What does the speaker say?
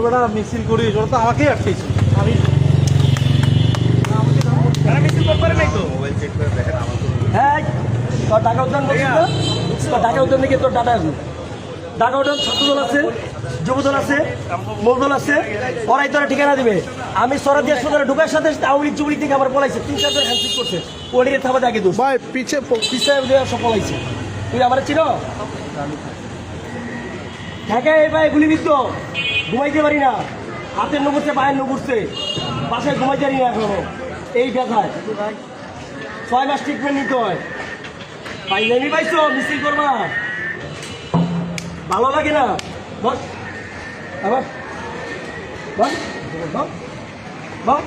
বেটা মিছিল করি ওরা তো আমাকেই আটকেছে আমি মিছিল করতে নাই তো মোবাইল চেক করে দেখেন আমার তো হ্যাঁ তোর ঢাকা উদ্যান বলছিস না তোর ঢাকা উদ্যান থেকে তোর ডাটা আসবে ঢাকা উদ্যান ছাত্রদল আছে যুবদল আছে মূলদল আছে ওরাই তোরা ঠিকানা দিবে আমি সরাদ দিয়ে সদরে ঢুকার সাথে আওয়ামী লীগ যুবলীগ থেকে আবার পলাইছে 3-4 হ্যান্ডশেক করছে ওদিকে থাবা দেখে দোষ ভাই পিছে সব পলাইছে তুই আমার চিনো ঢাকায় এই ভাই গুলিবিদ্ধ ঘুমাইতে পারি না হাতের নগুরছে পায়ের নগুরছে বাসায় ঘুমাইতে পারি না এখনো এই ব্যথায় 6 মাস ট্রিটমেন্ট নিতে হয় পাইলেনি পাইছো মিছিল করবা ভালো লাগে না বস আবার বস বস বস